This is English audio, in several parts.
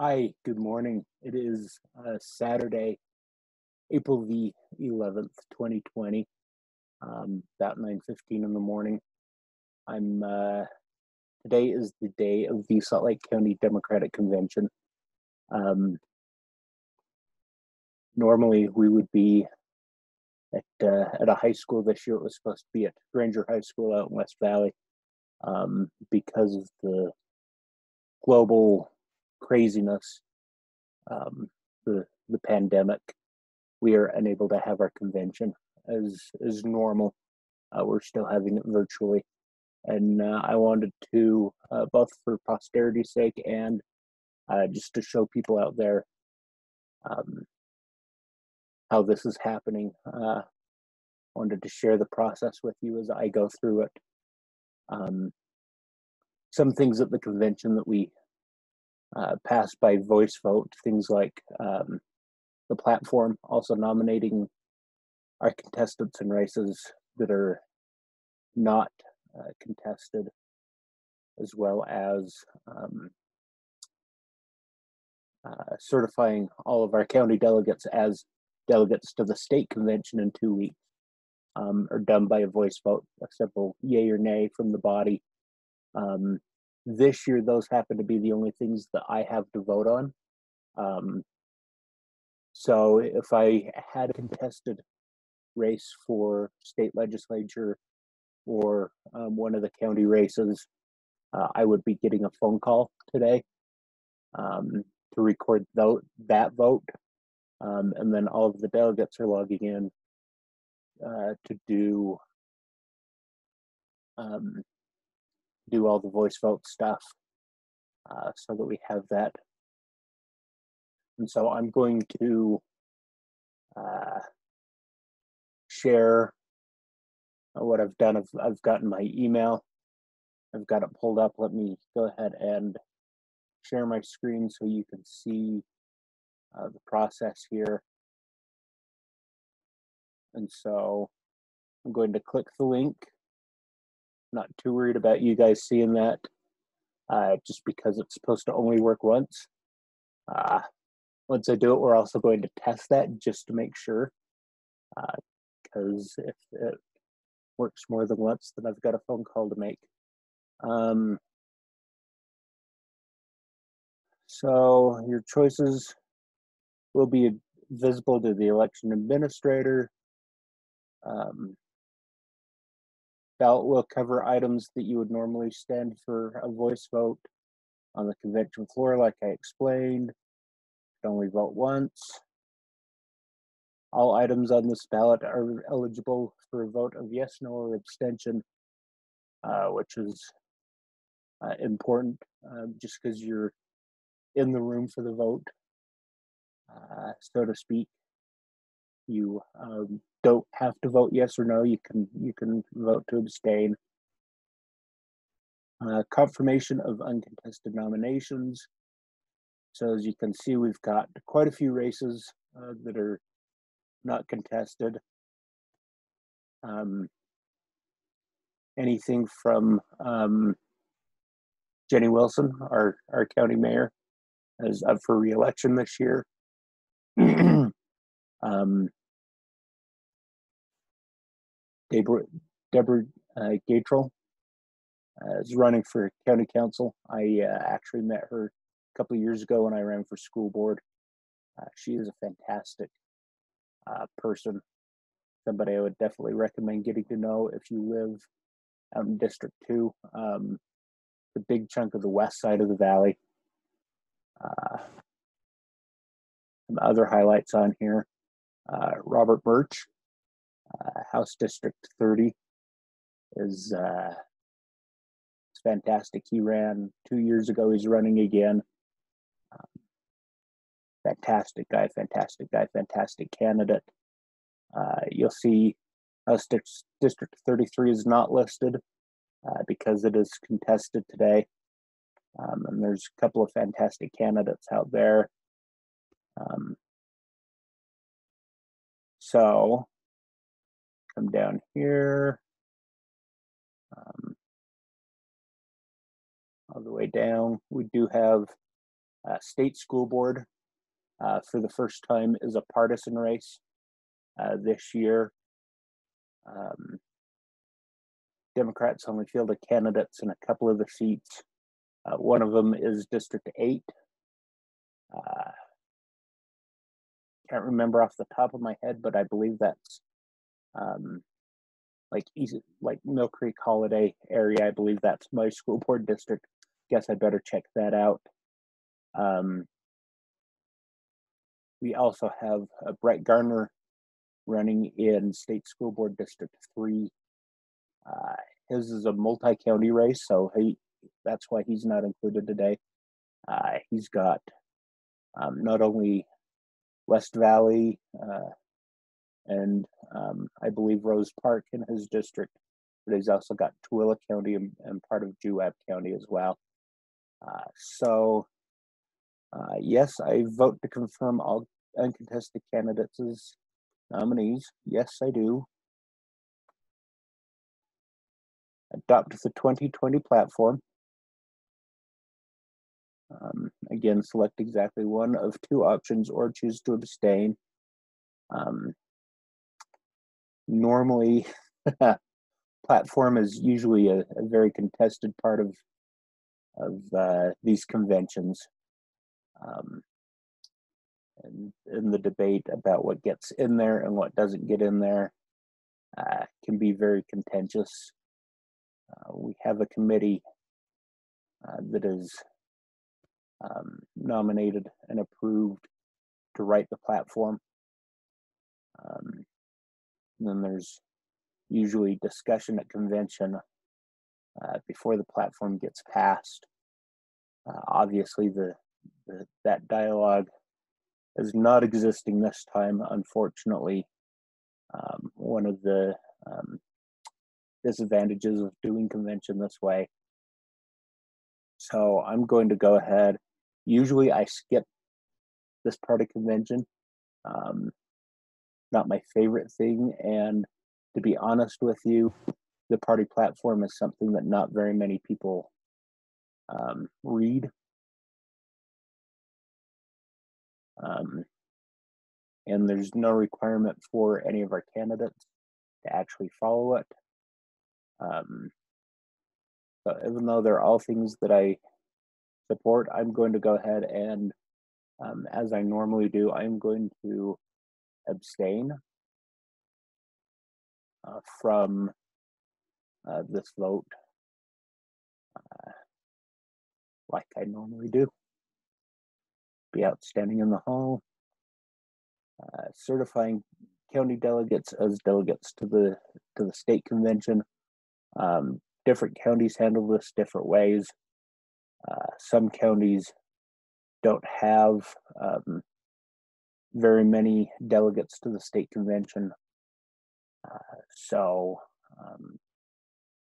Hi, good morning. It is Saturday, April the 11th, 2020, about 9:15 in the morning. I'm Today is the day of the Salt Lake County Democratic Convention. Um, Normally, we would be at a high school. This year. It was supposed to be at Granger High School out in West Valley. Because of the global craziness, um, the pandemic, we are unable to have our convention as normal. We're still having it virtually, and I wanted to, both for posterity's sake and just to show people out there um, how this is happening. Wanted to share the process with you as I go through it. Some things at the convention that we passed by voice vote, things like the platform, also nominating our contestants in races that are not contested, as well as certifying all of our county delegates as delegates to the state convention in 2 weeks, are done by a voice vote, a simple yay or nay from the body. This year, those happen to be the only things that I have to vote on. So if I had a contested race for state legislature or one of the county races, I would be getting a phone call today to record that vote. And then all of the delegates are logging in to do all the voice vote stuff, so that we have that. And so I'm going to share what I've done. I've gotten my email. I've got it pulled up. Let me go ahead and share my screen so you can see the process here. And so I'm going to click the link. Not too worried about you guys seeing that, just because it's supposed to only work once. Once I do it, we're also going to test that just to make sure, because if it works more than once, then I've got a phone call to make. So your choices will be visible to the election administrator. Ballot will cover items that you would normally stand for a voice vote on the convention floor, like I explained. Can only vote once. All items on this ballot are eligible for a vote of yes, no, or abstention, which is important, just because you're in the room for the vote, so to speak. You don't have to vote yes or no. You can vote to abstain. Confirmation of uncontested nominations. So as you can see, we've got quite a few races that are not contested. Anything from Jenny Wilson, our county mayor, is up for re-election this year. Deborah Gatrell is running for county council. I actually met her a couple of years ago when I ran for school board. She is a fantastic person, somebody I would definitely recommend getting to know if you live out in District 2, the big chunk of the west side of the valley. Some other highlights on here. Robert Birch, House District 30, is fantastic. He ran 2 years ago. He's running again. Fantastic guy, fantastic candidate. You'll see House District 33 is not listed because it is contested today. And there's a couple of fantastic candidates out there. So come down here, all the way down. We do have State school board, for the first time, is a partisan race this year. Democrats only fielded candidates in a couple of the seats. One of them is District 8. Can't remember off the top of my head, but I believe that's like Mill Creek Holiday area. I believe that's my school board district. Guess I better check that out. We also have Brett Garner running in State School Board District 3. His is a multi-county race, so that's why he's not included today. He's got not only West Valley and I believe Rose Park in his district, but he's also got Tooele County and part of Juab County as well. Yes, I vote to confirm all uncontested candidates as nominees. Yes, I do. Adopt the 2020 platform. Again, select exactly one of two options or choose to abstain. Normally, platform is usually a very contested part of these conventions. And in the debate about what gets in there and what doesn't get in there can be very contentious. We have a committee that is nominated and approved to write the platform. And then there's usually discussion at convention before the platform gets passed. Obviously, that dialogue is not existing this time, unfortunately. One of the disadvantages of doing convention this way. So I'm going to go ahead. Usually I skip this part of convention. Not my favorite thing, and to be honest with you, the party platform is something that not very many people read. And there's no requirement for any of our candidates to actually follow it. So even though they're all things that I support, I'm going to go ahead and, as I normally do, I'm going to abstain from this vote, like I normally do. Be out standing in the hall, certifying county delegates as delegates to the state convention. Different counties handle this different ways. Some counties don't have very many delegates to the state convention. So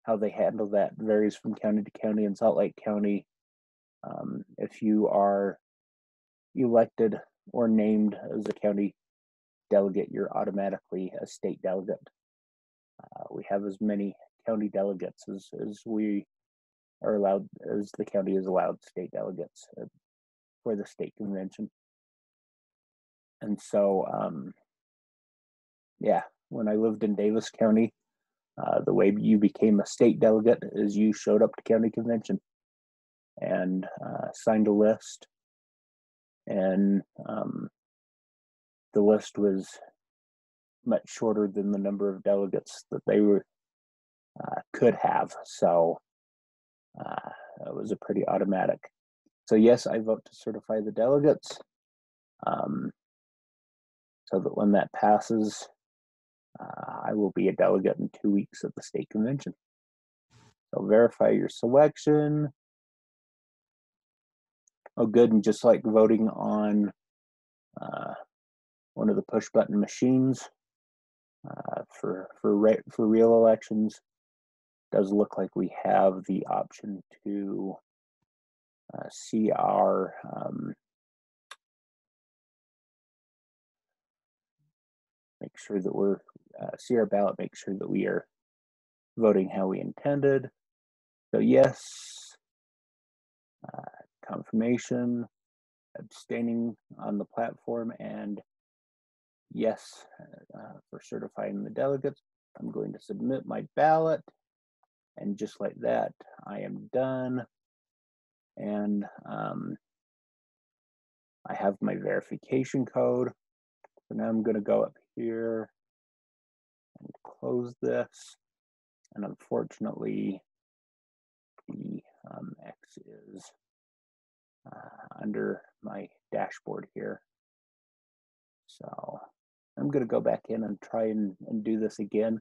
how they handle that varies from county to county. In Salt Lake County, if you are elected or named as a county delegate, you're automatically a state delegate. We have as many county delegates as we are allowed, as the county is allowed state delegates for the state convention. And so, yeah, when I lived in Davis County, the way you became a state delegate is you showed up to county convention and signed a list, and the list was much shorter than the number of delegates that they could have. So it was a pretty automatic. So yes, I vote to certify the delegates, so that when that passes, I will be a delegate in 2 weeks at the state convention. So verify your selection. Oh, good. And just like voting on one of the push button machines for real elections, does look like we have the option to see our make sure that we're see our ballot, make sure that we are voting how we intended. So yes, confirmation. abstaining on the platform, and yes for certifying the delegates. I'm going to submit my ballot, and just like that, I am done. And I have my verification code. So now I'm going to go up here and close this. And unfortunately, the X is under my dashboard here. So I'm going to go back in and try and do this again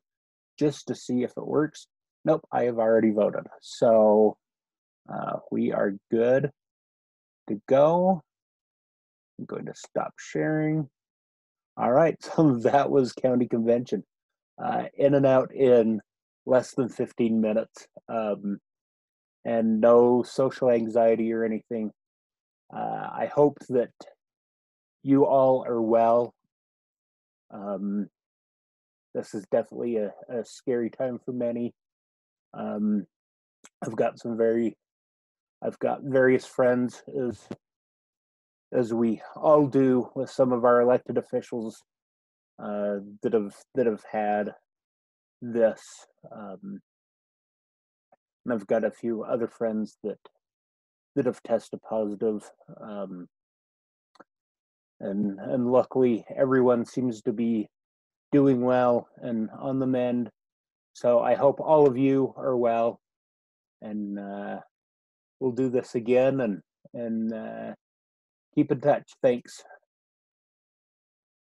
just to see if it works. Nope, I have already voted. So we are good to go. I'm going to stop sharing. All right, so that was county convention. In and out in less than 15 minutes. And no social anxiety or anything. I hope that you all are well. This is definitely a scary time for many. I've got various friends, as we all do with some of our elected officials, that have had this. And I've got a few other friends that have tested positive. And luckily everyone seems to be doing well and on the mend. So I hope all of you are well, and we'll do this again and keep in touch. Thanks.